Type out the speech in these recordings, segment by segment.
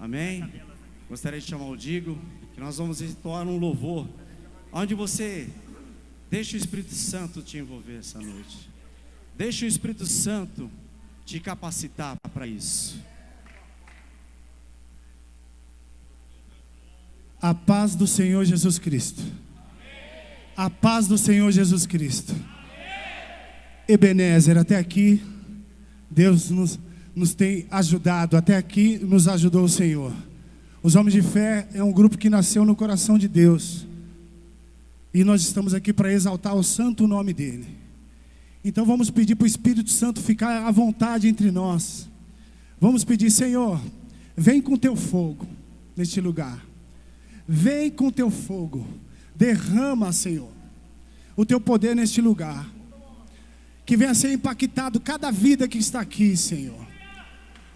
Amém? Gostaria de chamar o Digo, que nós vamos entoar um louvor, onde você deixa o Espírito Santo te envolver essa noite. Deixa o Espírito Santo te capacitar para isso. A paz do Senhor Jesus Cristo. A paz do Senhor Jesus Cristo. Ebenezer, até aqui, Deus nos tem ajudado. Até aqui nos ajudou o Senhor. Os Homens de Fé é um grupo que nasceu no coração de Deus. E nós estamos aqui para exaltar o santo nome dEle. Então vamos pedir para o Espírito Santo ficar à vontade entre nós. Vamos pedir: Senhor, vem com teu fogo neste lugar. Vem com teu fogo. Derrama, Senhor, o teu poder neste lugar. Que venha ser impactado cada vida que está aqui, Senhor.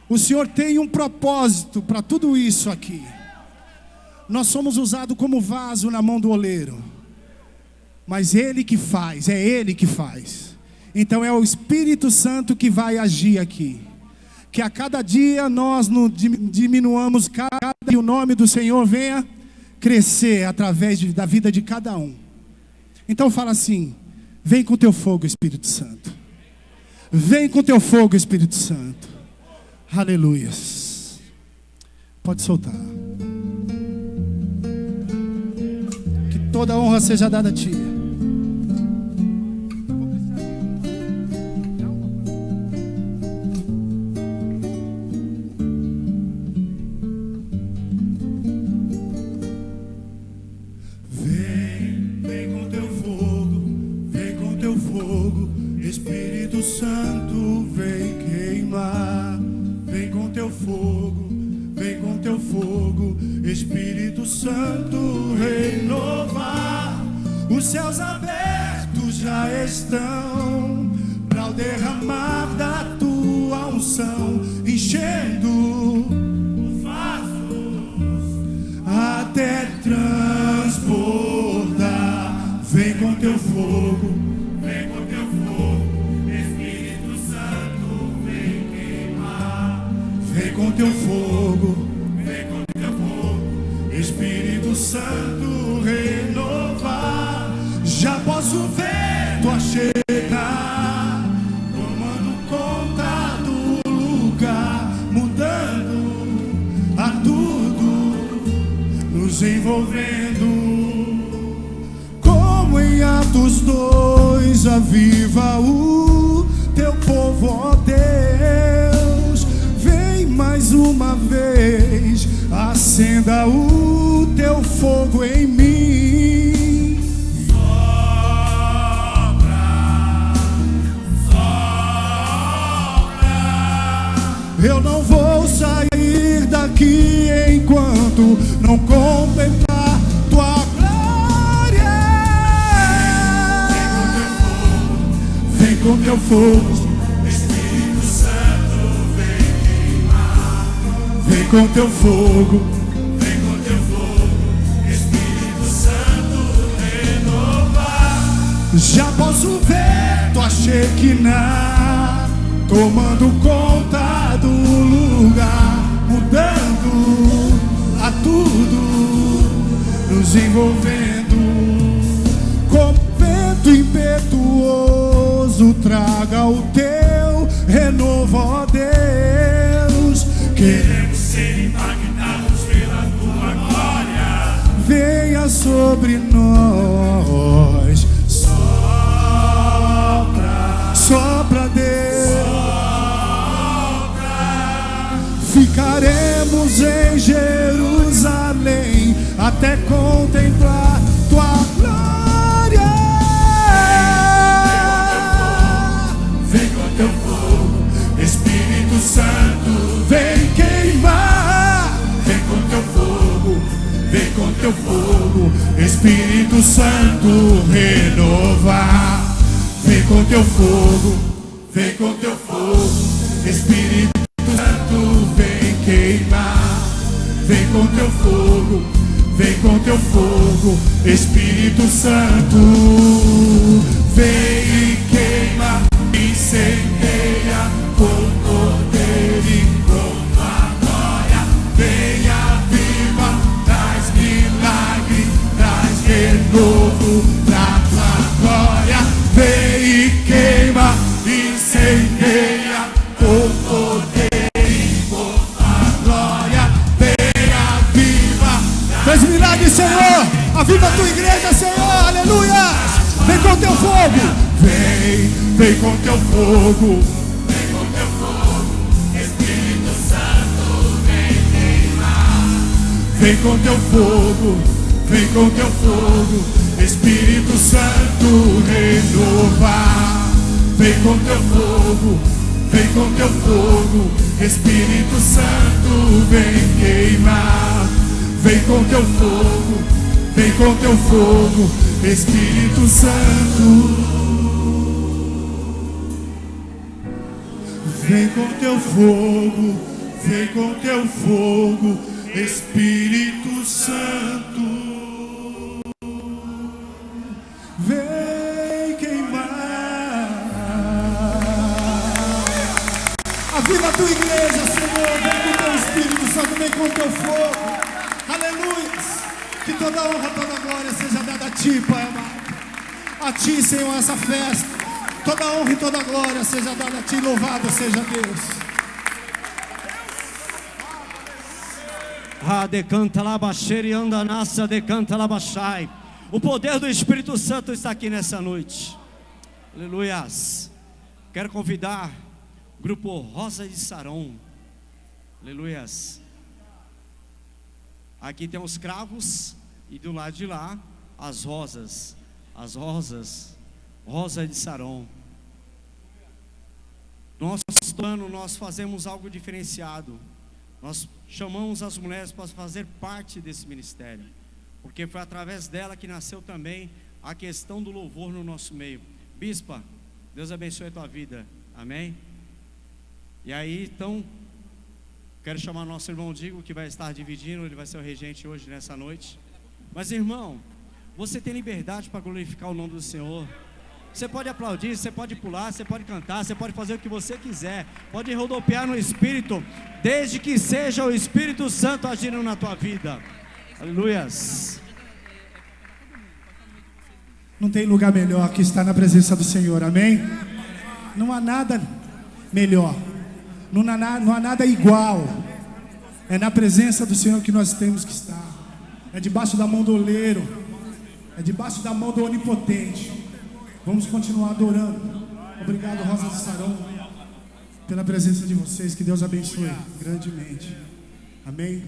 O Senhor tem um propósito para tudo isso aqui. Nós somos usados como vaso na mão do oleiro. Mas Ele que faz, é Ele que faz. Então é o Espírito Santo que vai agir aqui. Que a cada dia nós diminuamos e o nome do Senhor venha crescer através da vida de cada um. Então fala assim: vem com teu fogo, Espírito Santo. Vem com teu fogo, Espírito Santo. Aleluias. Pode soltar. Que toda a honra seja dada a ti. Espírito Santo, vem queimar. Vem com teu fogo, vem com teu fogo. Espírito Santo, renovar. Os céus abertos já estão para o derramar da tua unção, enchendo os vasos até transbordar. Vem com teu fogo, vem com teu fogo. Espírito Santo, vem queimar. Vem com teu fogo, vem com teu fogo. Espírito Santo, renovar. Já posso ver tua chegar, tomando conta do lugar, mudando a tudo, nos envolvendo. Como em Atos 2, aviva o teu povo, ó Deus. Vem mais uma vez, acenda o teu fogo em mim. Sopra, sopra. Eu não vou sair daqui enquanto não contemplar tua glória. Vem com teu fogo, Espírito Santo, vem queimar. Vem com teu fogo, vem com teu fogo. Espírito Santo, renovar. Já posso ver tua Shekinah tomando conta do lugar, mudando a tudo, nos envolvendo. Com vento impetuoso, traga o teu renovo, ó Deus. Queremos ser impactados pela tua glória. Venha sobre nós. Sopra, sopra, Deus. Sopra. Ficaremos em Jerusalém até contemplar tua glória. Vem com teu fogo, Espírito Santo, vem queimar. Vem com teu fogo, vem com teu fogo. Espírito Santo, renovar. Vem com teu fogo, vem com teu fogo. Espírito Santo, vem queimar. Vem com teu fogo, vem com teu fogo. Espírito Santo, vem e queima, incendeia com poder e com a glória. Vem Senhor. Aviva a tua igreja, Senhor. Aleluia. Vem com teu fogo. Vem com teu fogo. Vem com teu fogo, Espírito Santo, vem queimar. Vem com teu fogo, vem com teu fogo, Espírito Santo, renovar. Vem com teu fogo, vem com teu fogo, Espírito Santo, vem queimar. Vem com teu fogo, vem com teu fogo, Espírito Santo. Vem com teu fogo, vem com teu fogo, Espírito Santo. Vem queimar. Aviva a tua igreja, Senhor. Vem com teu Espírito Santo, vem com teu fogo. Aleluia. Que toda honra, toda glória seja dada a ti, Pai amado. A ti, Senhor, essa festa. Toda honra e toda glória seja dada a ti. Louvado seja Deus. Decanta labaxeira e anda nassa, decanta labaxai. O poder do Espírito Santo está aqui nessa noite. Aleluias. Quero convidar o grupo Rosa de Saron. Aleluias. Aqui tem os cravos e do lado de lá as rosas. As rosas, Rosa de Saron. Nosso ano nós fazemos algo diferenciado. Nós chamamos as mulheres para fazer parte desse ministério, porque foi através dela que nasceu também a questão do louvor no nosso meio. Bispa, Deus abençoe a tua vida, amém? E aí então, quero chamar nosso irmão Digo, que vai estar dividindo, ele vai ser o regente hoje nessa noite. Mas irmão, você tem liberdade para glorificar o nome do Senhor. Você pode aplaudir, você pode pular, você pode cantar, você pode fazer o que você quiser, pode rodopiar no Espírito, desde que seja o Espírito Santo agindo na tua vida. Aleluias. Não tem lugar melhor que estar na presença do Senhor, amém? Não há nada melhor, não há nada igual. É na presença do Senhor que nós temos que estar. É debaixo da mão do oleiro, é debaixo da mão do onipotente. Vamos continuar adorando. Obrigado, Rosa de Saron, pela presença de vocês. Que Deus abençoe grandemente. Amém.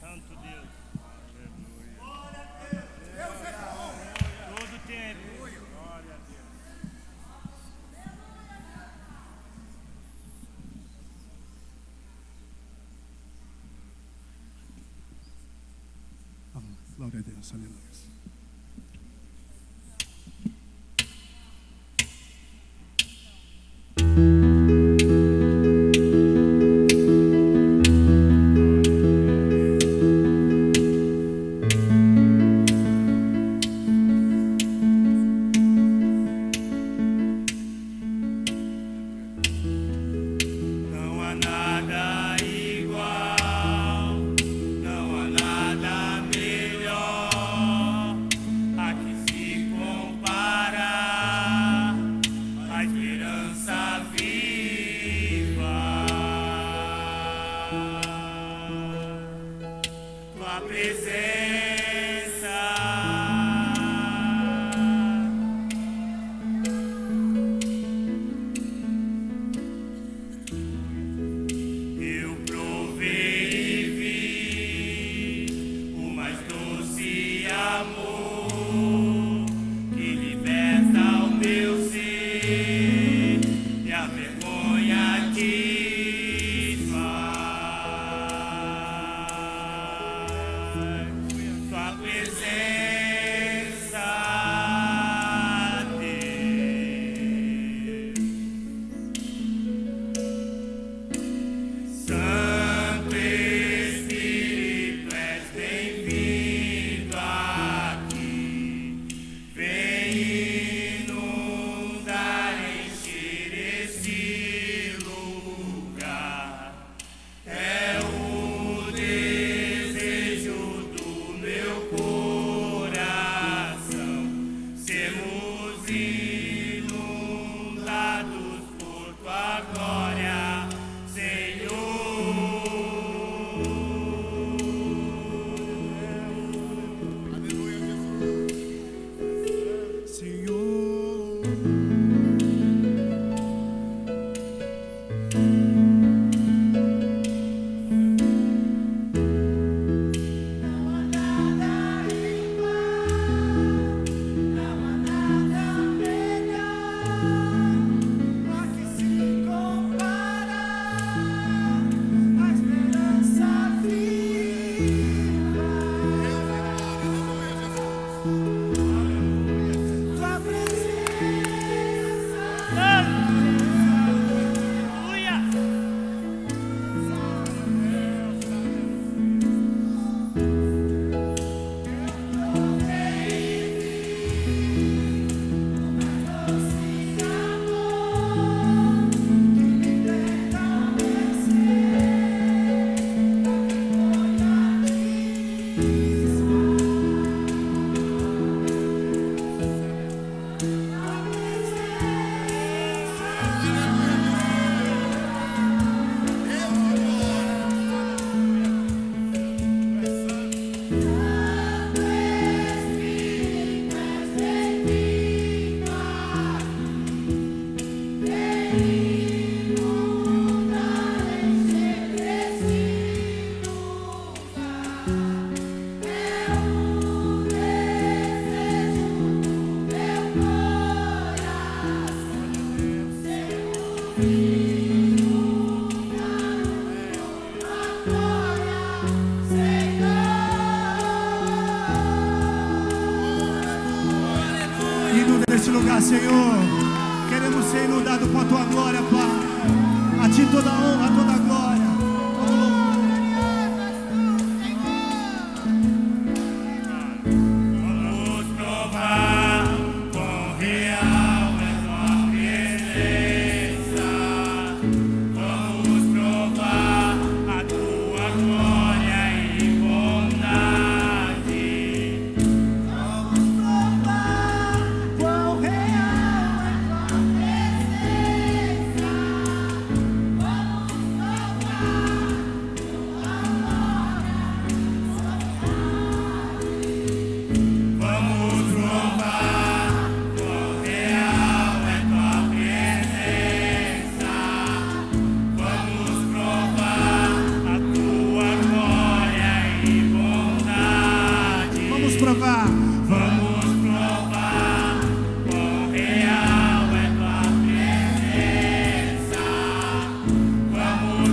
Santo Deus. Aleluia. Todo tempo. Glória a Deus. Glória a Deus, aleluia. Não há nada igual, não há nada melhor a que se compara a esperança viva. Tua presença. Eu provei e vi o mais doce amor que liberta o meu ser e a vergonha que faz. Tua presença, Deus. Santo Espírito, és bem-vindo aqui. nesse lugar, Senhor. Queremos ser inundados com a tua glória, Pai. A ti toda a honra, toda a glória. Todo louvor. Vamos provar quão real é tua presença. Vamos provar a tua glória e bondade. Vamos provar quão real é tua presença. Vamos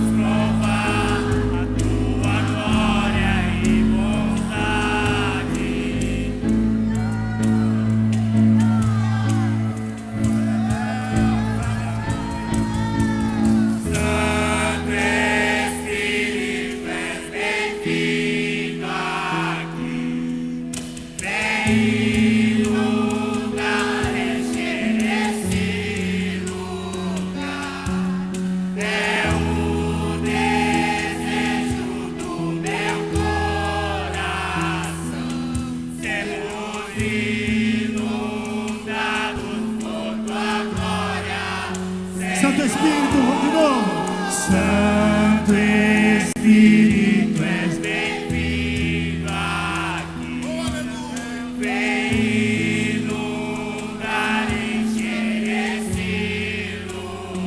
Santo Espírito, vamos de novo. Santo Espírito, és bem-vindo aqui. Vem inundar, encher esse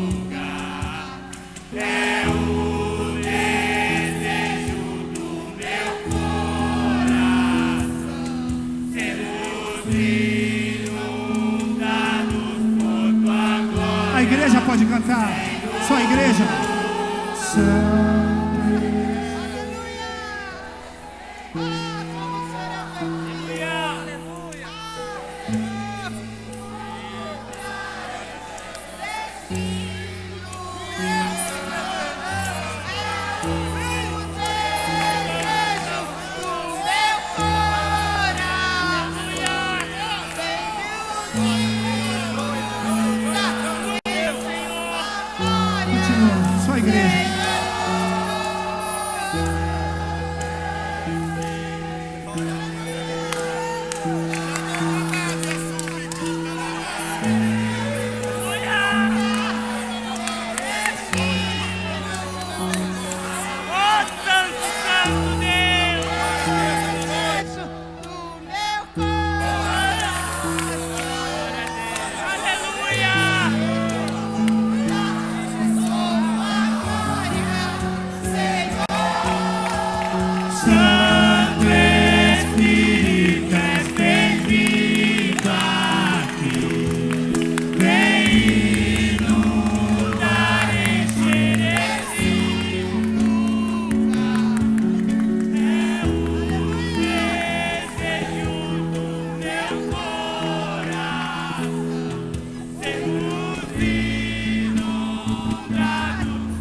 lugar. É o desejo do meu coração. Sermos inundados por tua glória. A igreja pode cantar. Só a igreja. Continua. Só a igreja. Oh, Santo, Santo Deus! Aleluia! Santo Espírito, és bem-vindo aqui. Vem inundar, encher esse lugar. É o desejo do meu coração. Sermos inundados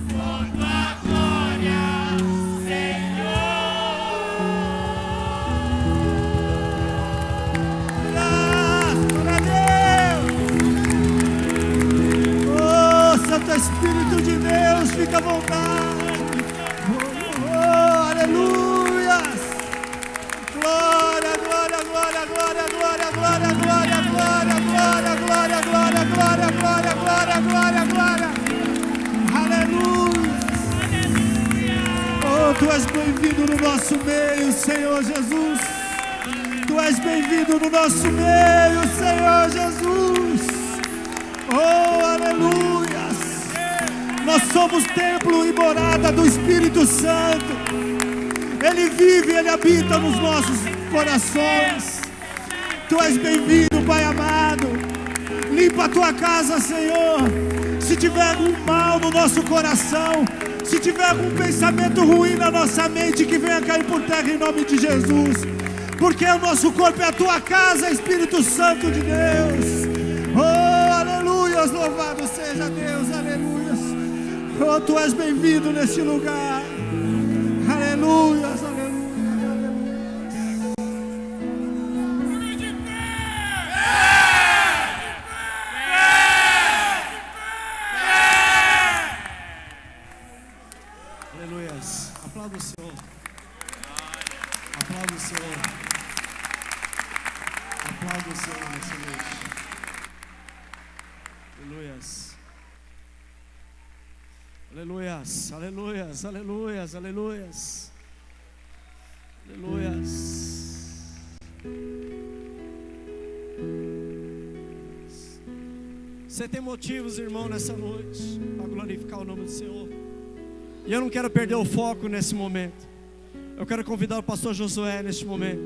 por tua glória, Senhor. Graças a Deus. Oh, Santo Espírito de Deus, fica à vontade. Oh, aleluias. Glória, glória, glória, glória, glória, glória, glória, glória, glória, glória, glória, glória, glória, glória, glória, glória. Aleluia. Oh, tu és bem-vindo no nosso meio, Senhor Jesus. Tu és bem-vindo no nosso meio, Senhor Jesus. Oh, aleluias. Nós somos templo e morada do Espírito Santo. Ele vive, Ele habita nos nossos corações. Tu és bem-vindo, Pai amado. Limpa a tua casa, Senhor. Se tiver algum mal no nosso coração, se tiver algum pensamento ruim na nossa mente, que venha cair por terra em nome de Jesus. Porque o nosso corpo é a tua casa, Espírito Santo de Deus. Oh, aleluias, louvado seja Deus, aleluias. Oh, tu és bem-vindo neste lugar. Aleluias, aleluias, aleluias. Aleluias. Aplauda o Senhor. Aplauda o Senhor. Aplauda o Senhor nessa noite. Aleluias. Aleluias. Aleluias. Aleluias. Aleluias. Aleluias. Você tem motivos, irmão, nessa noite para glorificar o nome do Senhor. E eu não quero perder o foco nesse momento. Eu quero convidar o pastor Josué neste momento,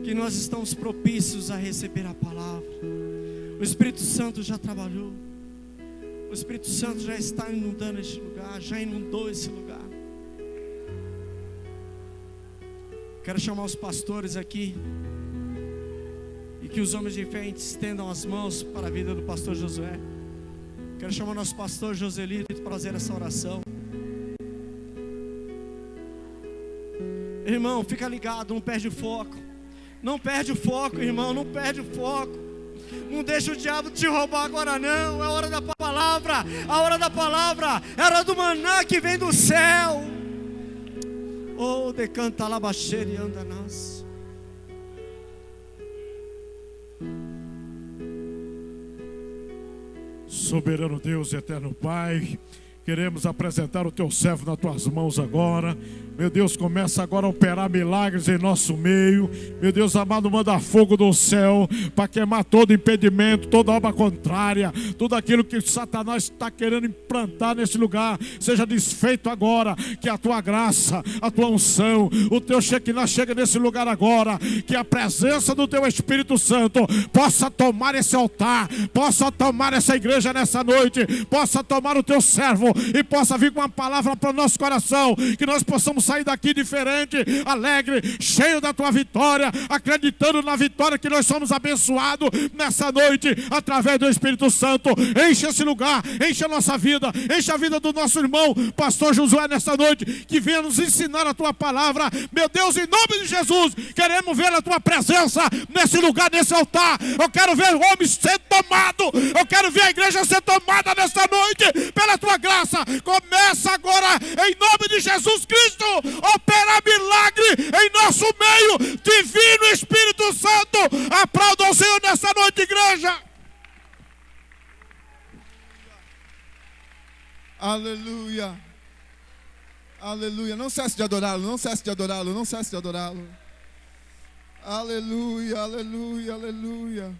que nós estamos propícios a receber a palavra. O Espírito Santo já trabalhou. O Espírito Santo já está inundando este lugar, já inundou esse lugar. Quero chamar os pastores aqui, e que os homens de fé estendam as mãos para a vida do pastor Josué. Quero chamar o nosso pastor Joselito para fazer essa oração. Irmão, fica ligado, não perde o foco. Não perde o foco, irmão, não perde o foco. Não deixa o diabo te roubar agora não. É a hora da palavra, a hora da palavra. É a hora do maná que vem do céu. Oh, decanta lá baixeira e anda nas. Soberano Deus e eterno Pai, queremos apresentar o teu servo nas tuas mãos agora. Meu Deus, começa agora a operar milagres em nosso meio. Meu Deus amado, manda fogo do céu para queimar todo impedimento, toda obra contrária, tudo aquilo que Satanás está querendo implantar nesse lugar, seja desfeito agora. Que a tua graça, a tua unção, o teu Shekinah chega nesse lugar agora. Que a presença do teu Espírito Santo possa tomar esse altar, possa tomar essa igreja nessa noite, possa tomar o teu servo e possa vir com uma palavra para o nosso coração. Que nós possamos sair daqui diferente, alegre, cheio da tua vitória, acreditando na vitória, que nós somos abençoados nessa noite através do Espírito Santo. Enche esse lugar, enche a nossa vida, enche a vida do nosso irmão pastor Josué nessa noite, que venha nos ensinar a tua palavra. Meu Deus, em nome de Jesus, queremos ver a tua presença nesse lugar, nesse altar. Eu quero ver o homem ser tomado, eu quero ver a igreja ser tomada nessa noite pela tua graça. Começa agora, em nome de Jesus Cristo, operar milagre em nosso meio. Divino Espírito Santo, aplauda o Senhor nessa noite, igreja. Aleluia. Aleluia. Não cesse de adorá-lo, não cesse de adorá-lo, não cesse de adorá-lo. Aleluia, aleluia, aleluia.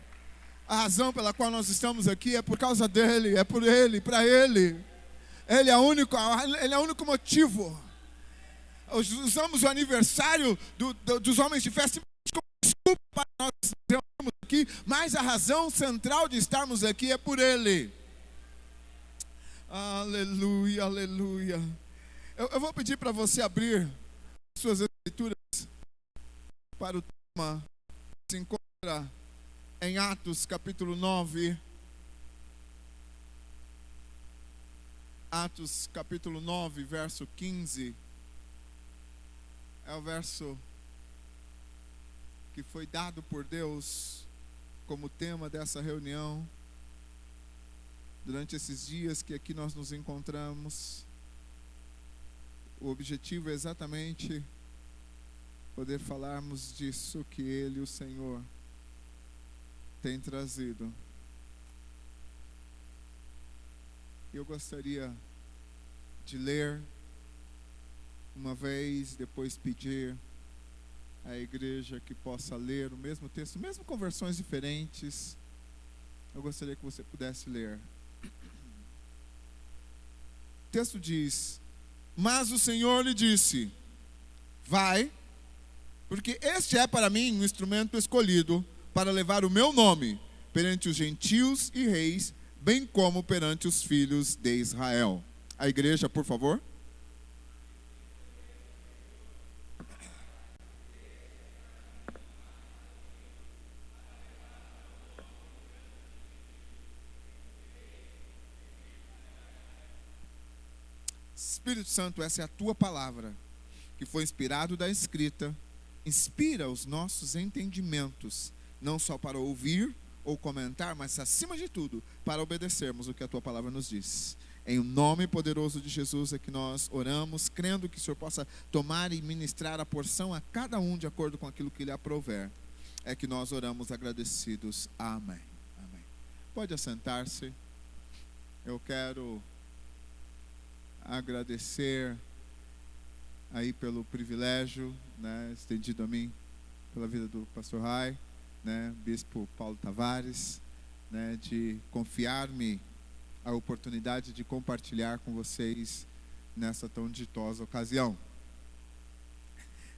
A razão pela qual nós estamos aqui é por causa dele, é por ele, para ele. Ele é o único motivo. Usamos o aniversário dos homens de fé como desculpa para nós estarmos aqui, mas a razão central de estarmos aqui é por ele. Aleluia, aleluia. Eu vou pedir para você abrir suas escrituras para o tema que se encontra em Atos capítulo 9. Atos capítulo 9, verso 15. É o verso que foi dado por Deus como tema dessa reunião durante esses dias que aqui nós nos encontramos. O objetivo é exatamente poder falarmos disso que Ele, o Senhor, tem trazido. Eu gostaria de ler uma vez, depois pedir à igreja que possa ler o mesmo texto, mesmo com versões diferentes. Eu gostaria que você pudesse ler. O texto diz: mas o Senhor lhe disse: vai, porque este é para mim um instrumento escolhido para levar o meu nome perante os gentios e reis, bem como perante os filhos de Israel. A igreja, por favor. Espírito Santo, essa é a tua palavra, que foi inspirado da escrita, inspira os nossos entendimentos, não só para ouvir ou comentar, mas acima de tudo, para obedecermos o que a tua palavra nos diz. Em o nome poderoso de Jesus é que nós oramos, crendo que o Senhor possa tomar e ministrar a porção a cada um de acordo com aquilo que Ele aprouver. É que nós oramos agradecidos. Amém. Amém. Pode assentar-se. Eu quero agradecer aí pelo privilégio, né, estendido a mim pela vida do pastor Rai, né, bispo Paulo Tavares, né, de confiar-me a oportunidade de compartilhar com vocês nessa tão ditosa ocasião.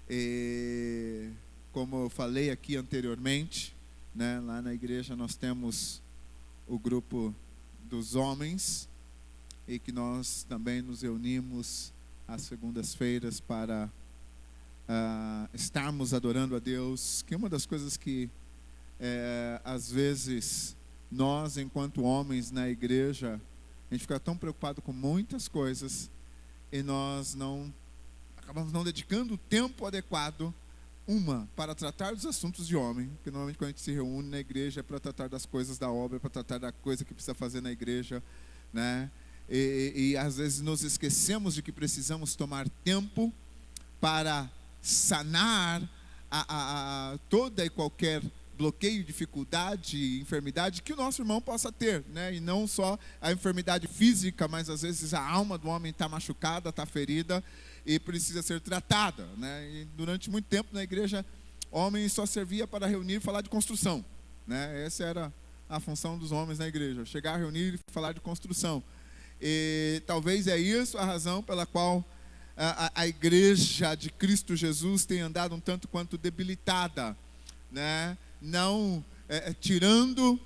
E como eu falei aqui anteriormente, né, lá na igreja nós temos o grupo dos homens, e que nós também nos reunimos às segundas-feiras para estarmos adorando a Deus, que uma das coisas que às vezes nós, enquanto homens na igreja, a gente fica tão preocupado com muitas coisas e nós acabamos não dedicando o tempo adequado, para tratar dos assuntos de homem, porque normalmente quando a gente se reúne na igreja é para tratar das coisas da obra, é para tratar da coisa que precisa fazer na igreja, né? E às vezes nos esquecemos de que precisamos tomar tempo para sanar toda e qualquer bloqueio, dificuldade, enfermidade que o nosso irmão possa ter, né? E não só a enfermidade física, mas às vezes a alma do homem está machucada, está ferida e precisa ser tratada, né? E durante muito tempo na igreja, homem só servia para reunir e falar de construção, né? Essa era a função dos homens na igreja, chegar, reunir e falar de construção. E talvez é isso a razão pela qual a igreja de Cristo Jesus tem andado um tanto quanto debilitada, né? Não tirando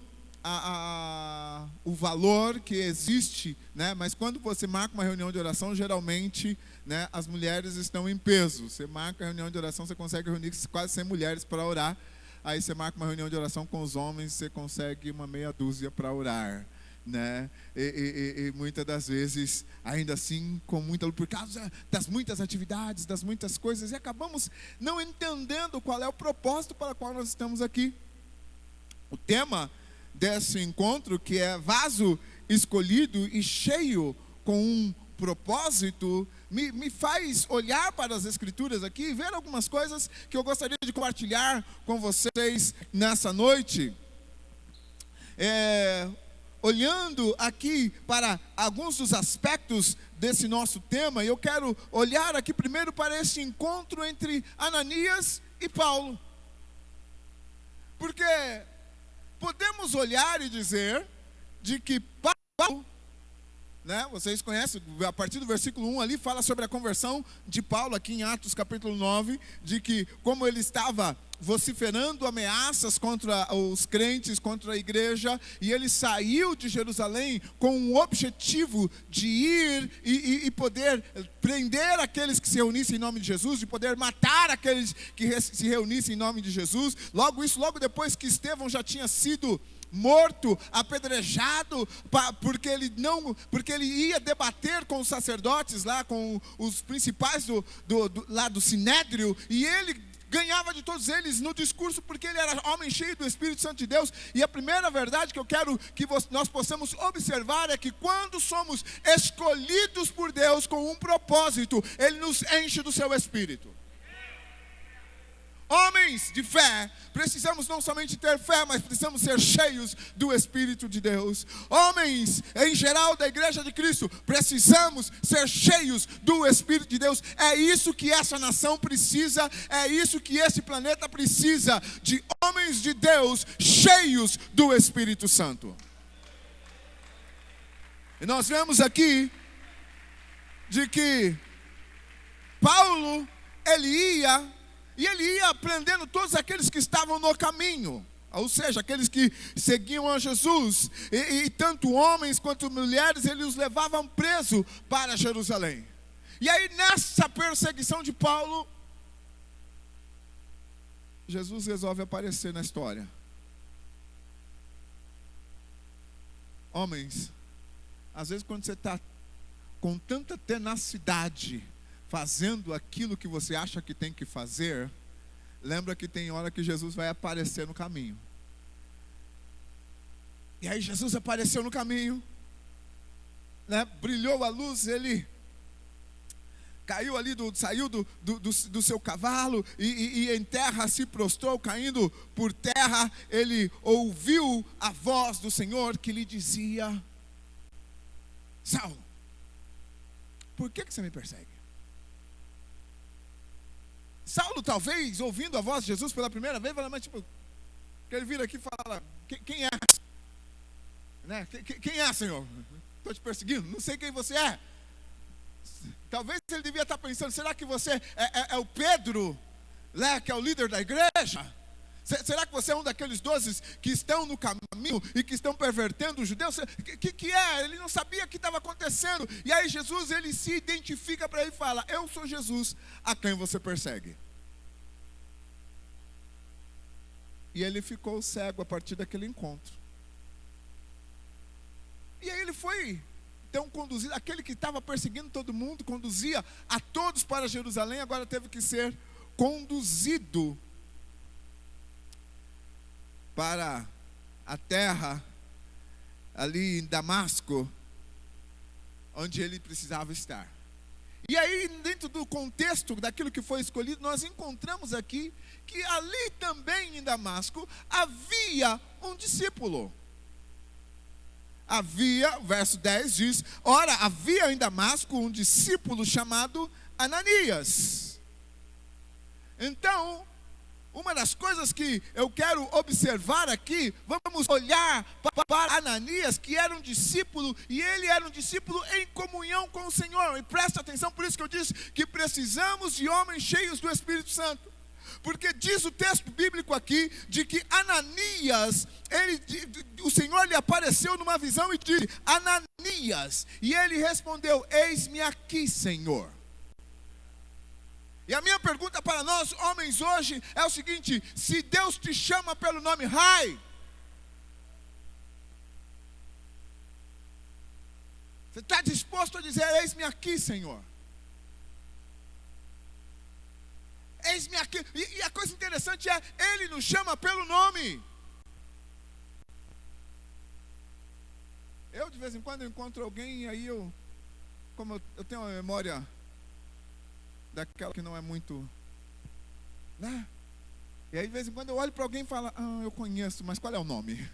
o valor que existe, né? Mas quando você marca uma reunião de oração, geralmente, né, as mulheres estão em peso. Você marca a reunião de oração, você consegue reunir quase 100 mulheres para orar. Aí você marca uma reunião de oração com os homens, você consegue uma meia dúzia para orar, né? E muitas das vezes, ainda assim, com muita luta, por causa das muitas atividades, das muitas coisas, e acabamos não entendendo qual é o propósito para o qual nós estamos aqui. O tema desse encontro, que é vaso escolhido e cheio com um propósito, me faz olhar para as Escrituras aqui e ver algumas coisas que eu gostaria de compartilhar com vocês nessa noite. Olhando aqui para alguns dos aspectos desse nosso tema, eu quero olhar aqui primeiro para esse encontro entre Ananias e Paulo. Porque podemos olhar e dizer de que Paulo, né, vocês conhecem, a partir do versículo 1 ali, fala sobre a conversão de Paulo, aqui em Atos capítulo 9, de que como ele estava vociferando ameaças contra os crentes, contra a igreja, e ele saiu de Jerusalém com o objetivo de ir e poder prender aqueles que se reunissem em nome de Jesus, de poder matar aqueles que se reunissem em nome de Jesus. Logo depois que Estevão já tinha sido morto, apedrejado, porque ele ia debater com os sacerdotes lá, com os principais lá do Sinédrio, e ele ganhava de todos eles no discurso, porque ele era homem cheio do Espírito Santo de Deus. E a primeira verdade que eu quero que nós possamos observar é que quando somos escolhidos por Deus com um propósito, Ele nos enche do seu Espírito. Homens de fé, precisamos não somente ter fé, mas precisamos ser cheios do Espírito de Deus. Homens, em geral, da Igreja de Cristo, precisamos ser cheios do Espírito de Deus. É isso que essa nação precisa, é isso que esse planeta precisa, de homens de Deus cheios do Espírito Santo. E nós vemos aqui de que Paulo, ele ia aprendendo todos aqueles que estavam no caminho, ou seja, aqueles que seguiam a Jesus, e tanto homens quanto mulheres, ele os levavam preso para Jerusalém. E aí nessa perseguição de Paulo, Jesus resolve aparecer na história. Homens, às vezes quando você está com tanta tenacidade, fazendo aquilo que você acha que tem que fazer, lembra que tem hora que Jesus vai aparecer no caminho. E aí Jesus apareceu no caminho, né? Brilhou a luz, ele caiu ali, saiu do seu cavalo e em terra se prostrou, caindo por terra. Ele ouviu a voz do Senhor que lhe dizia: Saulo, por que você me persegue? Saulo, talvez, ouvindo a voz de Jesus pela primeira vez, fala, mas tipo, que ele vira aqui e fala: quem é? Né? Quem é, Senhor? Estou te perseguindo, não sei quem você é. Talvez ele devia estar pensando: será que você é o Pedro, né, que é o líder da igreja? Será que você é um daqueles 12 que estão no caminho e que estão pervertendo os judeus? Que é? Ele não sabia o que estava acontecendo. E aí Jesus, ele se identifica para ele e fala: eu sou Jesus a quem você persegue. E ele ficou cego a partir daquele encontro. E aí ele foi então conduzido, aquele que estava perseguindo todo mundo, conduzia a todos para Jerusalém, agora teve que ser conduzido para a terra ali em Damasco, onde ele precisava estar. E aí, dentro do contexto daquilo que foi escolhido, nós encontramos aqui que ali também em Damasco havia um discípulo. Havia, o verso 10 diz: ora, havia em Damasco um discípulo chamado Ananias. Então, uma das coisas que eu quero observar aqui, vamos olhar para Ananias, que era um discípulo, e ele era um discípulo em comunhão com o Senhor. E presta atenção, por isso que eu disse que precisamos de homens cheios do Espírito Santo. Porque diz o texto bíblico aqui, de que Ananias, o Senhor lhe apareceu numa visão e disse: Ananias, e ele respondeu: eis-me aqui, Senhor. E a minha pergunta para nós, homens, hoje é o seguinte: se Deus te chama pelo nome Rai, você está disposto a dizer: eis-me aqui, Senhor? Eis-me aqui. E a coisa interessante é, ele nos chama pelo nome. Eu de vez em quando encontro alguém, e aí como eu tenho uma memória daquela que não é muito, né? E aí de vez em quando eu olho para alguém e falo: eu conheço, mas qual é o nome?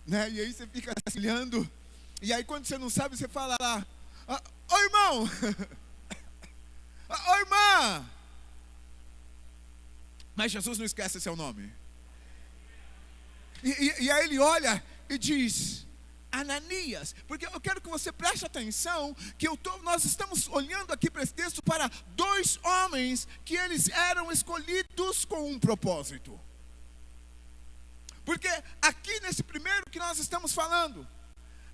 Né? E aí você fica olhando, e aí quando você não sabe, você fala lá: ô irmão, ô irmã. Mas Jesus não esquece seu nome. E aí ele olha e diz: Ananias. Porque eu quero que você preste atenção, que nós estamos olhando aqui para esse texto para dois homens que eles eram escolhidos com um propósito. Porque aqui nesse primeiro que nós estamos falando,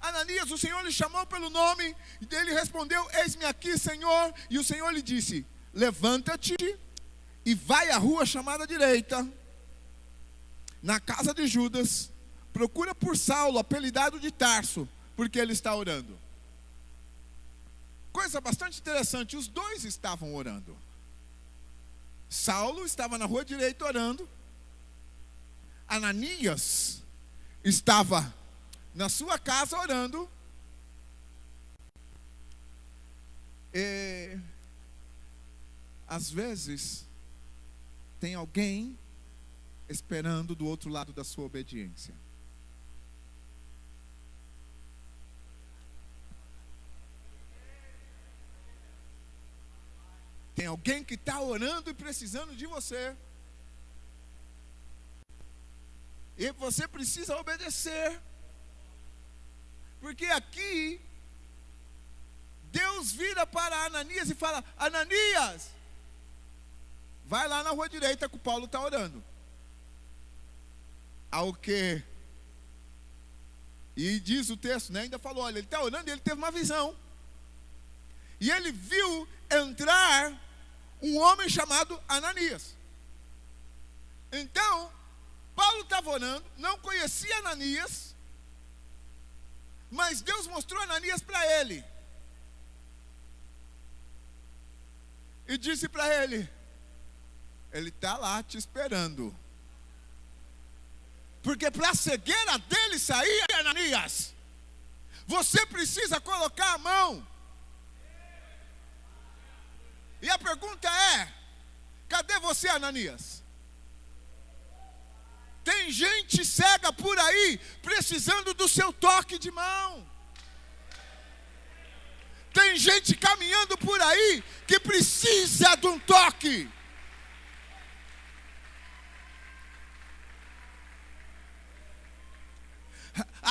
Ananias, o Senhor lhe chamou pelo nome, e ele respondeu: eis-me aqui, Senhor. E o Senhor lhe disse: levanta-te e vai à rua chamada direita, na casa de Judas, procura por Saulo, apelidado de Tarso, porque ele está orando. Coisa bastante interessante, os dois estavam orando. Saulo estava na rua direita orando. Ananias estava na sua casa orando. E às vezes tem alguém esperando do outro lado da sua obediência. Tem alguém que está orando e precisando de você. E você precisa obedecer. Porque aqui, Deus vira para Ananias e fala: Ananias, vai lá na rua direita que o Paulo está orando. Ao que? E diz o texto, né? Ainda falou: olha, ele está orando e ele teve uma visão. E ele viu entrar um homem chamado Ananias. Então, Paulo estava orando, não conhecia Ananias, mas Deus mostrou Ananias para ele. e disse para ele está lá te esperando. Porque para a cegueira dele sair, Ananias, você precisa colocar a mão. E a pergunta é: cadê você, Ananias? Tem gente cega por aí precisando do seu toque de mão. Tem gente caminhando por aí que precisa de um toque.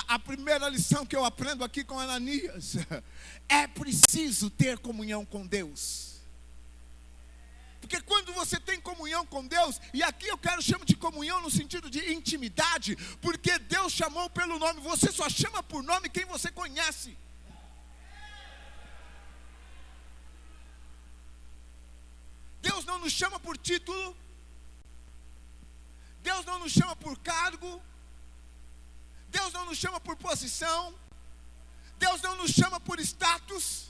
A primeira lição que eu aprendo aqui com Ananias é preciso ter comunhão com Deus. Porque quando você tem comunhão com Deus, e aqui eu chamar de comunhão no sentido de intimidade, porque Deus chamou pelo nome, você só chama por nome quem você conhece. Deus não nos chama por título, Deus não nos chama por cargo, Deus não nos chama por posição, Deus não nos chama por status,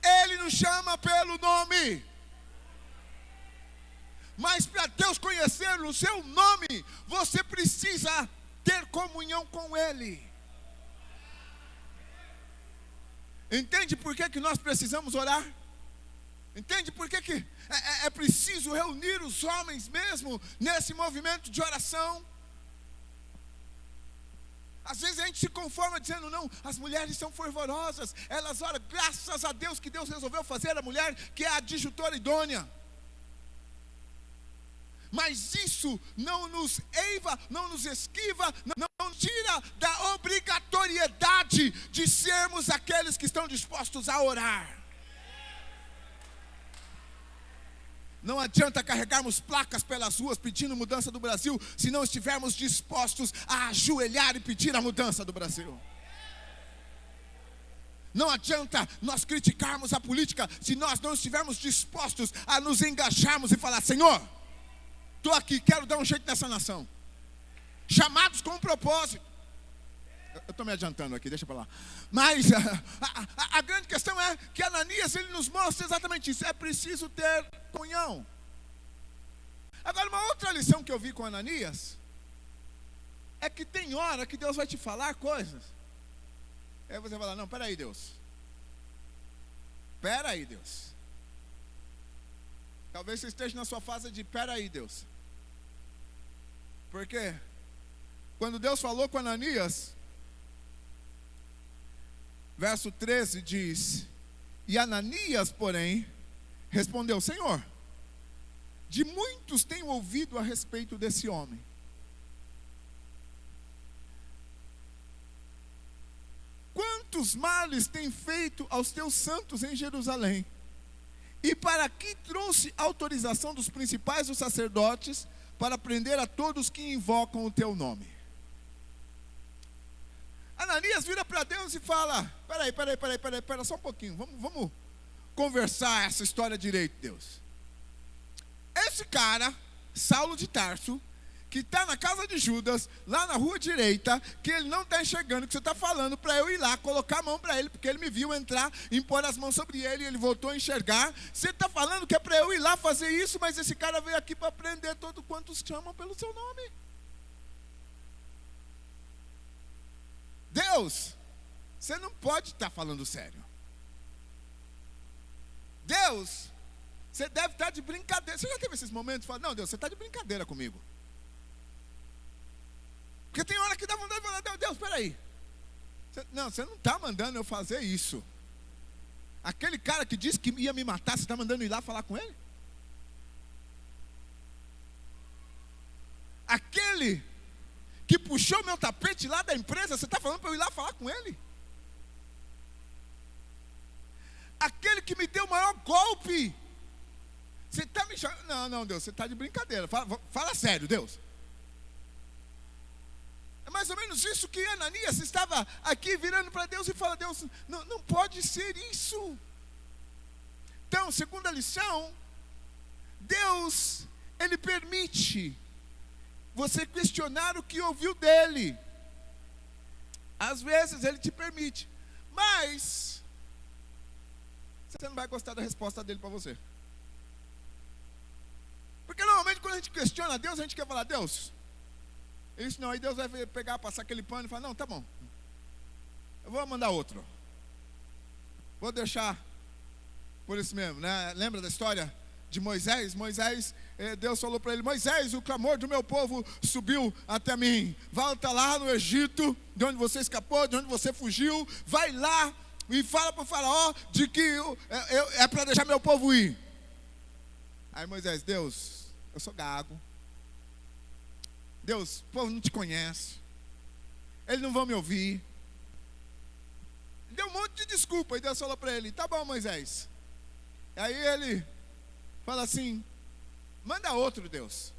Ele nos chama pelo nome. Mas para Deus conhecer o seu nome, você precisa ter comunhão com Ele. Entende por que nós precisamos orar? Entende por que é preciso reunir os homens mesmo nesse movimento de oração? Às vezes a gente se conforma dizendo, não, as mulheres são fervorosas, elas oram, graças a Deus que Deus resolveu fazer a mulher que é a adjutora idônea. Mas isso não nos eiva, não nos esquiva, não tira da obrigatoriedade de sermos aqueles que estão dispostos a orar. Não adianta carregarmos placas pelas ruas pedindo mudança do Brasil, se não estivermos dispostos a ajoelhar e pedir a mudança do Brasil. Não adianta nós criticarmos a política, se nós não estivermos dispostos a nos engajarmos e falar, Senhor, estou aqui, quero dar um jeito nessa nação. Chamados com um propósito. Eu estou me adiantando aqui, deixa para lá. Mas a grande questão é que Ananias, ele nos mostra exatamente isso. É preciso ter comunhão. Agora, uma outra lição que eu vi com Ananias é que tem hora que Deus vai te falar coisas. Aí você vai falar, não, peraí, Deus. Peraí, Deus. Talvez você esteja na sua fase de peraí, Deus. Porque quando Deus falou com Ananias, verso 13 diz, e Ananias, porém, respondeu, Senhor, de muitos tenho ouvido a respeito desse homem. Quantos males tem feito aos teus santos em Jerusalém? E para que trouxe autorização dos principais dos sacerdotes para prender a todos que invocam o teu nome? Ananias vira para Deus e fala, peraí, só um pouquinho, vamos conversar essa história direito, Deus. Esse cara, Saulo de Tarso, que está na casa de Judas, lá na rua direita, que ele não está enxergando, que você está falando para eu ir lá, colocar a mão para ele, porque ele me viu entrar, impor as mãos sobre ele, e ele voltou a enxergar. Você está falando que é para eu ir lá fazer isso, mas esse cara veio aqui para prender todo quantos chamam pelo seu nome. Deus, você não pode estar falando sério. Deus, você deve estar de brincadeira. Você já teve esses momentos de falar, não, Deus, você está de brincadeira comigo. Porque tem hora que dá vontade de falar, Deus, peraí. Você não está mandando eu fazer isso. Aquele cara que disse que ia me matar, você está mandando eu ir lá falar com ele? Aquele que puxou meu tapete lá da empresa, você está falando para eu ir lá falar com ele? Aquele que me deu o maior golpe, você está me chamando? Não, Deus, você está de brincadeira. Fala sério, Deus. É mais ou menos isso que Ananias estava aqui virando para Deus e fala, Deus, não pode ser isso. Então, segunda lição, Deus, Ele permite você questionar o que ouviu dele. Às vezes Ele te permite, mas você não vai gostar da resposta dele para você. Porque normalmente quando a gente questiona Deus, a gente quer falar, Deus, isso não, aí Deus vai pegar, passar aquele pano e falar, não, tá bom, eu vou mandar outro. Vou deixar por isso mesmo, né? Lembra da história de Moisés? Deus falou para ele, Moisés, o clamor do meu povo subiu até mim. Volta lá no Egito, de onde você escapou, de onde você fugiu. Vai lá e fala para o faraó de que é para deixar meu povo ir. Aí Moisés, Deus, eu sou gago. Deus, o povo não te conhece. Eles não vão me ouvir. Deu um monte de desculpa. E Deus falou para ele, tá bom, Moisés. Aí ele fala assim, manda outro, Deus.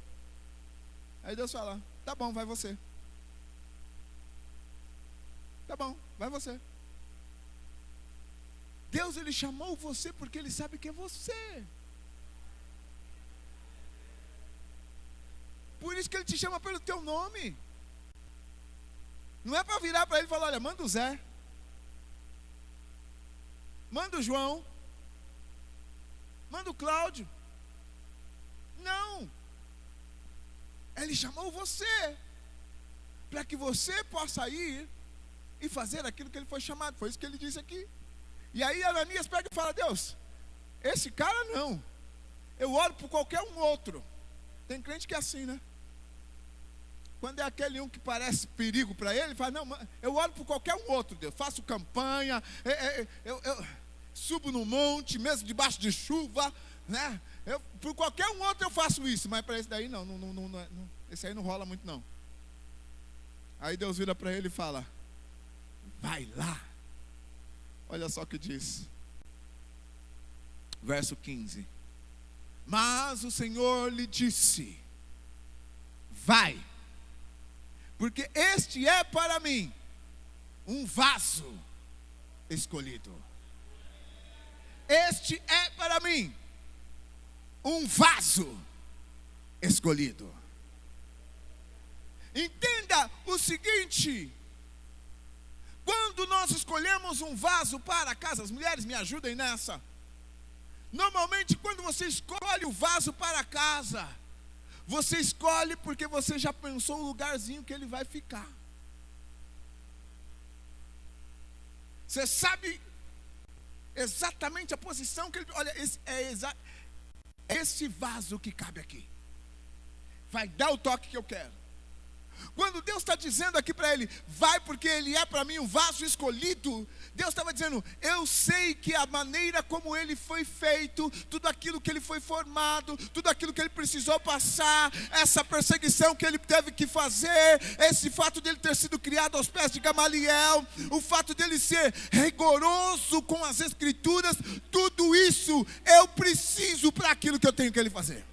Aí Deus fala, tá bom, vai você. Tá bom, vai você. Deus, ele chamou você porque ele sabe que é você. Por isso que ele te chama pelo teu nome. Não é para virar para ele e falar, olha, manda o Zé. Manda o João. Manda o Cláudio. Não. Ele chamou você para que você possa ir e fazer aquilo que ele foi chamado. Foi isso que ele disse aqui. E aí Ananias pega e fala, Deus, esse cara não. Eu oro por qualquer um outro. Tem crente que é assim, né? Quando é aquele um que parece perigo para ele, fala, não, eu oro por qualquer um outro, Deus. Faço campanha, eu subo no monte, mesmo debaixo de chuva, né? Por qualquer um outro eu faço isso, mas para esse daí não, esse aí não rola muito não. Aí Deus vira para ele e fala, vai lá. Olha só o que diz. Verso 15. Mas o Senhor lhe disse, vai, porque este é para mim um vaso escolhido. Este é para mim um vaso escolhido. Entenda o seguinte: quando nós escolhemos um vaso para a casa, as mulheres me ajudem nessa. Normalmente quando você escolhe o vaso para a casa, você escolhe porque você já pensou o lugarzinho que ele vai ficar. Você sabe exatamente a posição que ele... Olha, esse vaso que cabe aqui vai dar o toque que eu quero. Quando Deus está dizendo aqui para ele, vai porque ele é para mim um vaso escolhido, Deus estava dizendo, eu sei que a maneira como ele foi feito, tudo aquilo que ele foi formado, tudo aquilo que ele precisou passar, essa perseguição que ele teve que fazer, esse fato dele ter sido criado aos pés de Gamaliel, o fato dele ser rigoroso com as escrituras, tudo isso eu preciso para aquilo que eu tenho que ele fazer.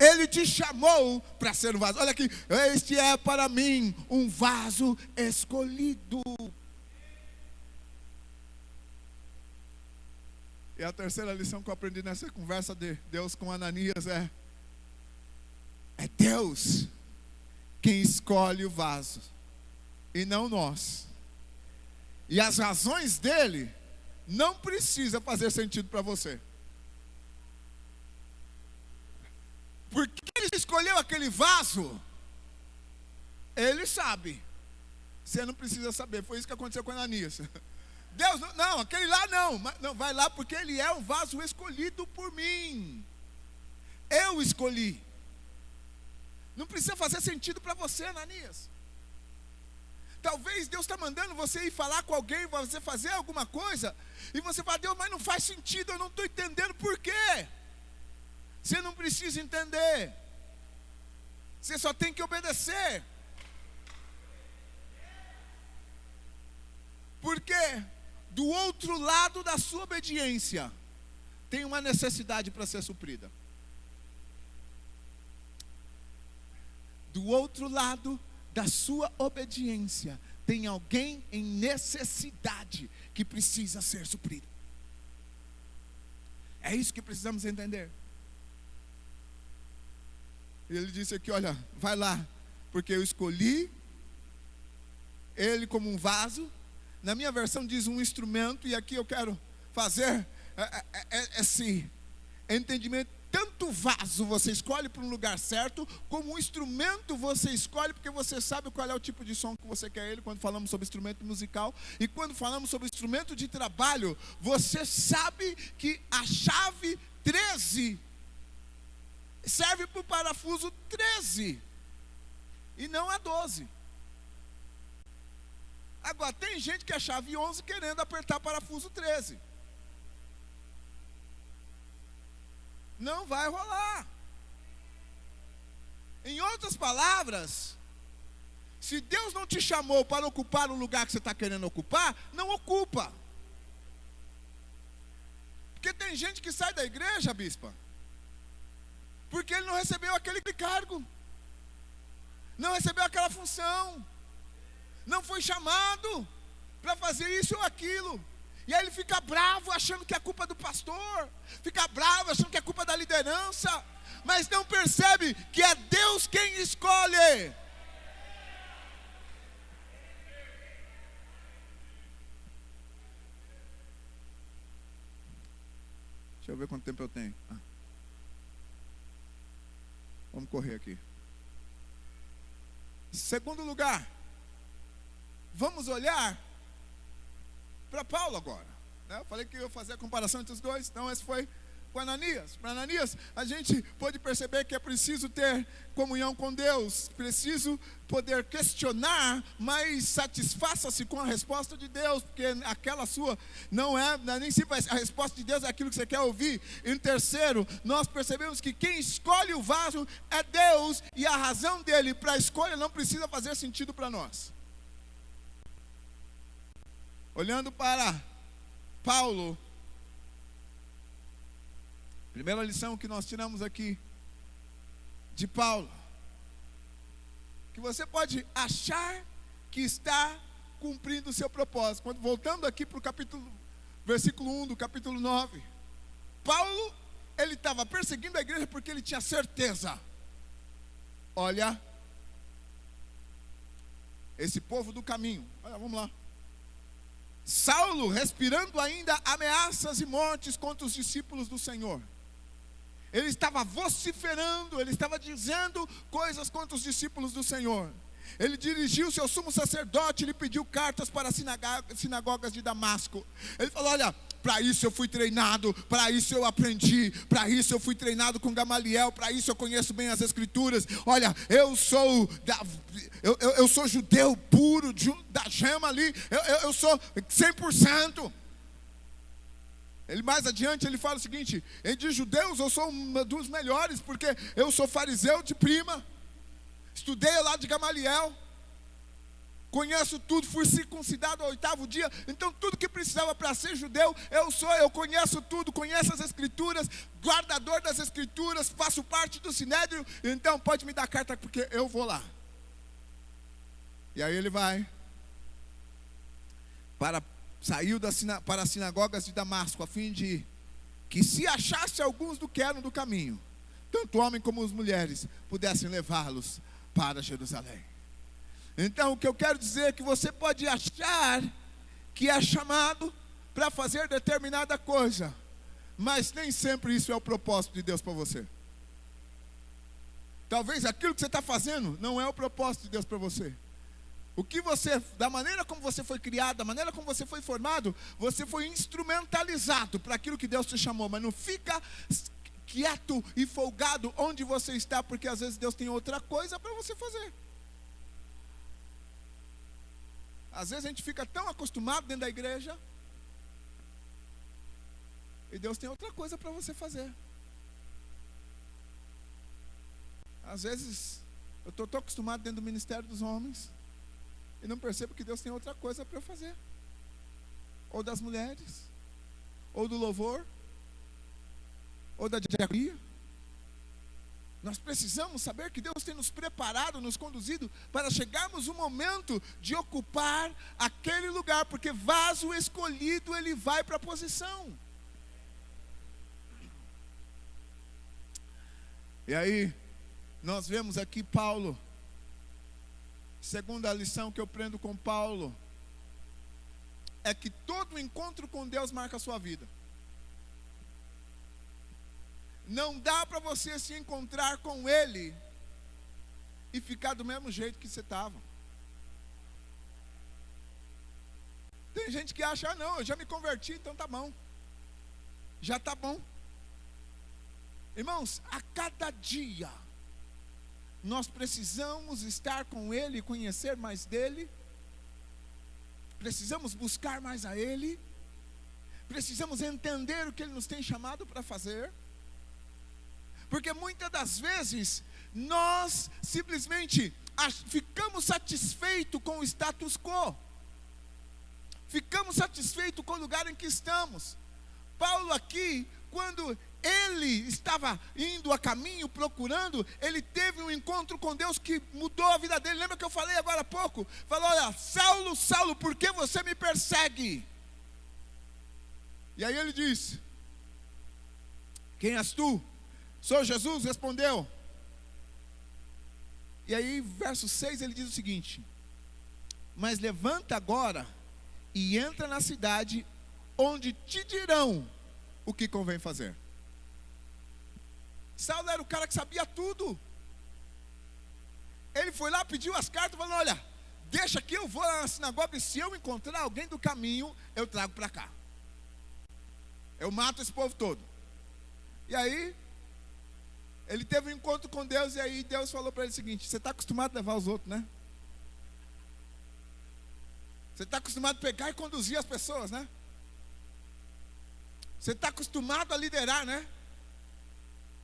Ele te chamou para ser um vaso. Olha aqui, este é para mim um vaso escolhido. E a terceira lição que eu aprendi nessa conversa de Deus com Ananias é Deus quem escolhe o vaso e não nós. E as razões dele não precisam fazer sentido para você. Porque ele escolheu aquele vaso, ele sabe. Você não precisa saber. Foi isso que aconteceu com Ananias. Deus, não, aquele lá não, vai lá porque ele é um vaso escolhido por mim. Eu escolhi. Não precisa fazer sentido para você, Ananias. Talvez Deus está mandando você ir falar com alguém, você fazer alguma coisa, e você fala, Deus, mas não faz sentido, eu não estou entendendo por quê. Você não precisa entender. Você só tem que obedecer. Porque do outro lado da sua obediência tem uma necessidade para ser suprida. Do outro lado da sua obediência tem alguém em necessidade que precisa ser suprido. É isso que precisamos entender. Ele disse aqui, olha, vai lá, porque eu escolhi ele como um vaso. Na minha versão diz um instrumento, e aqui eu quero fazer esse entendimento tanto vaso você escolhe para um lugar certo, como um instrumento você escolhe, porque você sabe qual é o tipo de som que você quer ele, quando falamos sobre instrumento musical. E quando falamos sobre instrumento de trabalho, você sabe que a chave 13 serve para o parafuso 13 e não a 12. Agora, tem gente que é chave 11 querendo apertar parafuso 13. Não vai rolar. Em outras palavras, se Deus não te chamou para ocupar o lugar que você está querendo ocupar, não ocupa. Porque tem gente que sai da igreja, bispa, porque ele não recebeu aquele cargo, não recebeu aquela função, não foi chamado para fazer isso ou aquilo. E aí ele fica bravo achando que é culpa do pastor, fica bravo achando que é culpa da liderança, mas não percebe que é Deus quem escolhe. Deixa eu ver quanto tempo eu tenho. Vamos correr aqui. Segundo lugar, vamos olhar para Paulo agora, né? Eu falei que eu ia fazer a comparação entre os dois, então esse foi com Ananias. Para Ananias, a gente pode perceber que é preciso ter comunhão com Deus, preciso poder questionar, mas satisfaça-se com a resposta de Deus, porque aquela sua não é nem sempre a resposta de Deus é aquilo que você quer ouvir. E em terceiro, nós percebemos que quem escolhe o vaso é Deus, e a razão dele para a escolha não precisa fazer sentido para nós. Olhando para Paulo, primeira lição que nós tiramos aqui de Paulo, que você pode achar que está cumprindo o seu propósito. Quando voltando aqui para o versículo 1 do capítulo 9, Paulo, ele estava perseguindo a igreja porque ele tinha certeza. Olha, esse povo do caminho, olha, vamos lá. Saulo, respirando ainda ameaças e mortes contra os discípulos do Senhor. Ele estava vociferando, ele estava dizendo coisas contra os discípulos do Senhor. Ele dirigiu-se ao sumo sacerdote, ele pediu cartas para as sinagogas de Damasco. Ele falou: olha, para isso eu fui treinado, para isso eu aprendi, para isso eu fui treinado com Gamaliel, para isso eu conheço bem as Escrituras. Olha, eu sou judeu puro, da gema ali, eu sou 100%. Ele mais adiante, ele fala o seguinte: entre judeus eu sou um dos melhores, porque eu sou fariseu de prima, estudei lá de Gamaliel, conheço tudo, fui circuncidado ao 8º dia, então tudo que precisava para ser judeu, eu conheço tudo, conheço as Escrituras, guardador das Escrituras, faço parte do Sinédrio, então pode me dar carta porque eu vou lá. E aí ele vai, saiu para as sinagogas de Damasco, a fim de que, se achasse alguns do que eram do caminho, tanto homem como as mulheres, pudessem levá-los para Jerusalém. Então, o que eu quero dizer é que você pode achar que é chamado para fazer determinada coisa, mas nem sempre isso é o propósito de Deus para você. Talvez aquilo que você está fazendo não é o propósito de Deus para você. O que você, da maneira como você foi criado, da maneira como você foi formado, você foi instrumentalizado para aquilo que Deus te chamou, mas não fica quieto e folgado onde você está, porque às vezes Deus tem outra coisa para você fazer. Às vezes a gente fica tão acostumado dentro da igreja e Deus tem outra coisa para você fazer. Às vezes eu estou tão acostumado dentro do ministério dos homens e não percebo que Deus tem outra coisa para eu fazer. Ou das mulheres, ou do louvor, ou da diaconia. Nós precisamos saber que Deus tem nos preparado, nos conduzido para chegarmos no momento de ocupar aquele lugar, porque vaso escolhido, ele vai para a posição. E aí, nós vemos aqui Paulo, segunda lição que eu aprendo com Paulo, é que todo encontro com Deus marca a sua vida. Não dá para você se encontrar com Ele e ficar do mesmo jeito que você estava. Tem gente que acha, não, eu já me converti, então tá bom. Já tá bom. Irmãos, a cada dia nós precisamos estar com Ele, conhecer mais dEle. Precisamos buscar mais a Ele. Precisamos entender o que Ele nos tem chamado para fazer. Porque muitas das vezes nós simplesmente ficamos satisfeitos com o status quo. Ficamos satisfeitos com o lugar em que estamos. Paulo aqui, quando ele estava indo a caminho, procurando, ele teve um encontro com Deus que mudou a vida dele. Lembra que eu falei agora há pouco? Falou, olha, Saulo, Saulo, por que você me persegue? E aí ele disse, quem és tu? Sou Jesus, respondeu. E aí, verso 6, ele diz o seguinte: mas levanta agora e entra na cidade, onde te dirão o que convém fazer. Saulo era o cara que sabia tudo. Ele foi lá, pediu as cartas, falou, olha, deixa que eu vou lá na sinagoga, e se eu encontrar alguém do caminho, eu trago para cá. Eu mato esse povo todo. E aí, ele teve um encontro com Deus, e aí Deus falou para ele o seguinte: você está acostumado a levar os outros, né? Você está acostumado a pegar e conduzir as pessoas, né? Você está acostumado a liderar, né?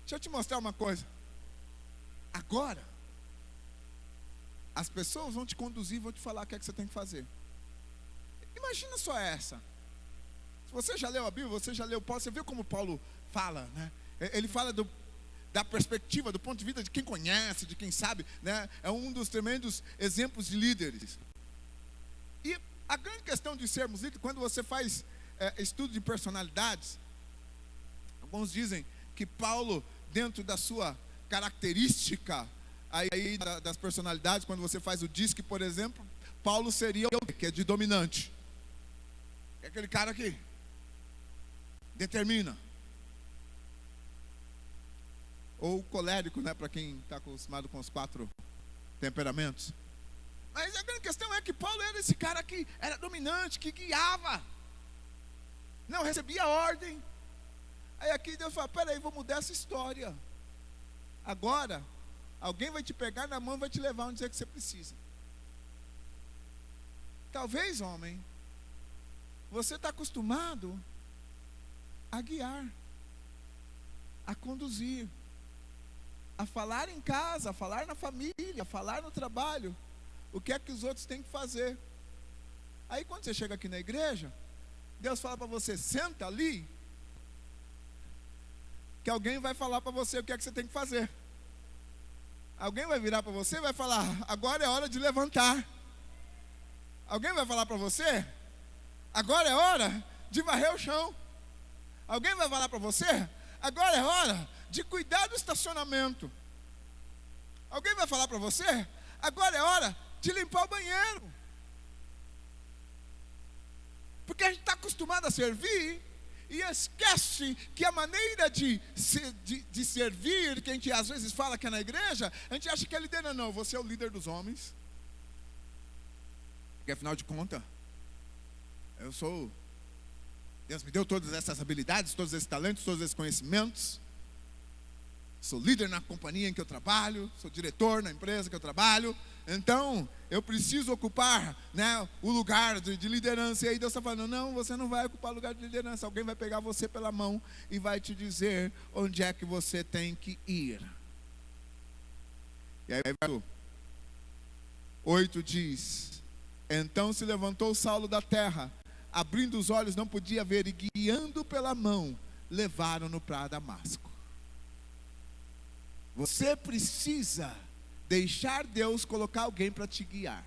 Deixa eu te mostrar uma coisa. Agora, as pessoas vão te conduzir, vão te falar o que é que você tem que fazer. Imagina só essa. Se você já leu a Bíblia, você já leu Paulo, você viu como Paulo fala, né? Ele fala da perspectiva, do ponto de vista de quem conhece, de quem sabe, né? É um dos tremendos exemplos de líderes. E a grande questão de sermos líderes, quando você faz estudo de personalidades, alguns dizem que Paulo, dentro da sua característica aí das personalidades, quando você faz o DISC, por exemplo, Paulo seria o que é de dominante. É aquele cara que determina. Ou colérico, né, para quem está acostumado com os 4 temperamentos. Mas a grande questão é que Paulo era esse cara que era dominante, que guiava, não recebia ordem. Aí aqui Deus fala, peraí, vou mudar essa história. Agora, alguém vai te pegar na mão e vai te levar onde é que você precisa. Talvez, homem, você está acostumado a guiar, a conduzir, a falar em casa, a falar na família, a falar no trabalho, o que é que os outros têm que fazer. Aí quando você chega aqui na igreja, Deus fala para você, senta ali, que alguém vai falar para você o que é que você tem que fazer. Alguém vai virar para você e vai falar, agora é hora de levantar. Alguém vai falar para você, agora é hora de varrer o chão. Alguém vai falar para você, agora é hora de cuidar do estacionamento. Alguém vai falar para você, agora é hora de limpar o banheiro. Porque a gente está acostumado a servir e esquece que a maneira de servir, que a gente às vezes fala que é na igreja, a gente acha que é líder. Não, você é o líder dos homens. Porque afinal de contas, Deus me deu todas essas habilidades, todos esses talentos, todos esses conhecimentos. Sou líder na companhia em que eu trabalho, sou diretor na empresa que eu trabalho. Então, eu preciso ocupar, né, o lugar de liderança. E aí Deus está falando, não, você não vai ocupar o lugar de liderança. Alguém vai pegar você pela mão e vai te dizer onde é que você tem que ir. E aí, verso 8 diz, então se levantou Saulo da terra, abrindo os olhos não podia ver, e guiando pela mão, levaram-no para Damasco. Você precisa deixar Deus colocar alguém para te guiar.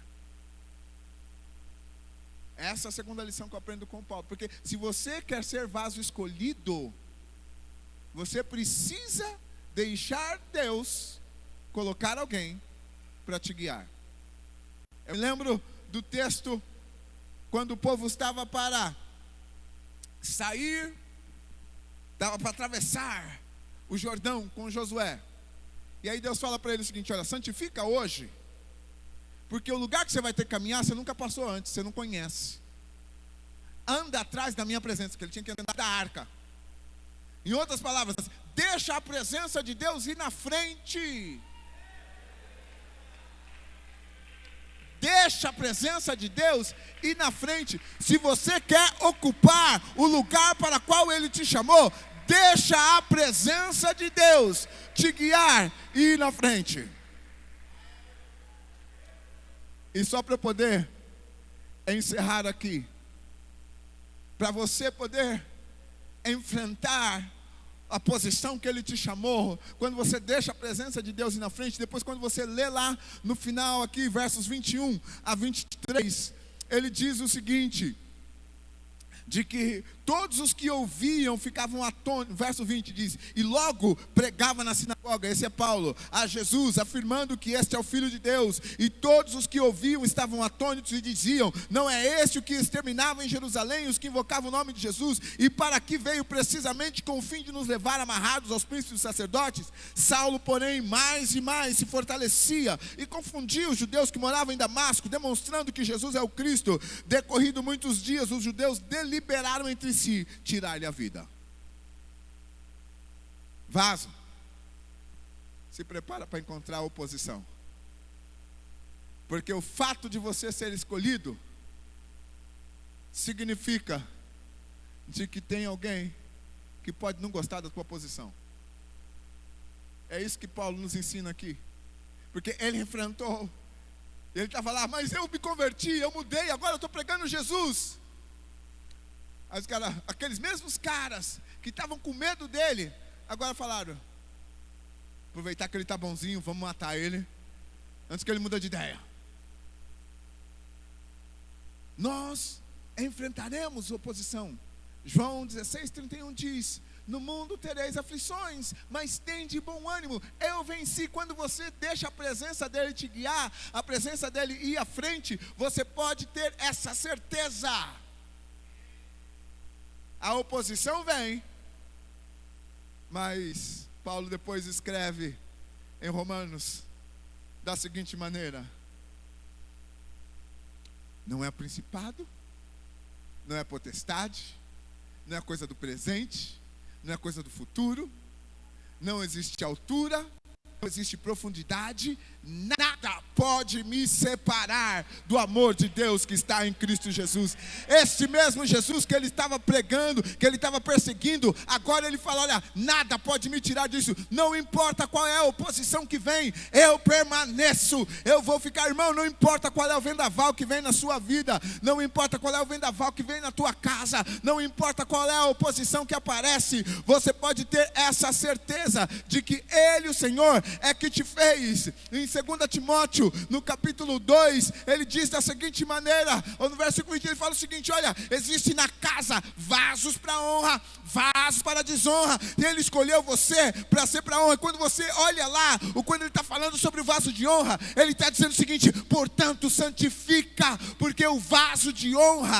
Essa é a segunda lição que eu aprendo com Paulo. Porque se você quer ser vaso escolhido, você precisa deixar Deus colocar alguém para te guiar. Eu me lembro do texto quando o povo estava para sair, estava para atravessar o Jordão com Josué. E aí Deus fala para ele o seguinte: olha, santifica hoje, porque o lugar que você vai ter que caminhar, você nunca passou antes, você não conhece. Anda atrás da minha presença, que ele tinha que andar da arca. Em outras palavras, deixa a presença de Deus ir na frente. Deixa a presença de Deus ir na frente. Se você quer ocupar o lugar para o qual Ele te chamou, deixa a presença de Deus te guiar e ir na frente. E só para eu poder encerrar aqui, para você poder enfrentar a posição que Ele te chamou, quando você deixa a presença de Deus ir na frente, depois quando você lê lá no final aqui, versos 21 a 23, ele diz o seguinte, de que todos os que ouviam ficavam atônitos. Verso 20 diz: e logo pregava na sinagoga, esse é Paulo, a Jesus, afirmando que este é o Filho de Deus. E todos os que ouviam estavam atônitos e diziam: não é este o que exterminava em Jerusalém os que invocavam o nome de Jesus? E para que veio precisamente com o fim de nos levar amarrados aos príncipes dos sacerdotes? Saulo, porém, mais e mais se fortalecia e confundia os judeus que moravam em Damasco, demonstrando que Jesus é o Cristo. Decorrido muitos dias, os judeus deliberaram entre si tirar-lhe a vida. Vaso, se prepara para encontrar oposição, porque o fato de você ser escolhido significa de que tem alguém que pode não gostar da tua posição. É isso que Paulo nos ensina aqui, porque ele enfrentou, ele estava lá: mas eu me converti, eu mudei, agora eu estou pregando Jesus. Aqueles mesmos caras que estavam com medo dele, agora falaram: aproveitar que ele está bonzinho, vamos matar ele antes que ele mude de ideia. Nós enfrentaremos oposição. João 16:31 diz: no mundo tereis aflições, mas tende bom ânimo, eu venci. Quando você deixa a presença dele te guiar, a presença dele ir à frente, você pode ter essa certeza. A oposição vem, mas Paulo depois escreve em Romanos da seguinte maneira: não é principado, não é potestade, não é coisa do presente, não é coisa do futuro, não existe altura, não existe profundidade, nada pode me separar do amor de Deus que está em Cristo Jesus. Este mesmo Jesus que ele estava pregando, que ele estava perseguindo, agora ele fala: olha, nada pode me tirar disso. Não importa qual é a oposição que vem, eu permaneço, eu vou ficar. Irmão, não importa qual é o vendaval que vem na sua vida, não importa qual é o vendaval que vem na tua casa, não importa qual é a oposição que aparece, você pode ter essa certeza de que Ele, o Senhor, é que te fez. Em 2 Timóteo, no capítulo 2, ele diz da seguinte maneira, ou no versículo 20, ele fala o seguinte: olha, existe na casa vasos para honra, vasos para desonra, e ele escolheu você para ser para honra. Quando você olha lá, quando ele está falando sobre o vaso de honra, ele está dizendo o seguinte: portanto santifica, porque o vaso de honra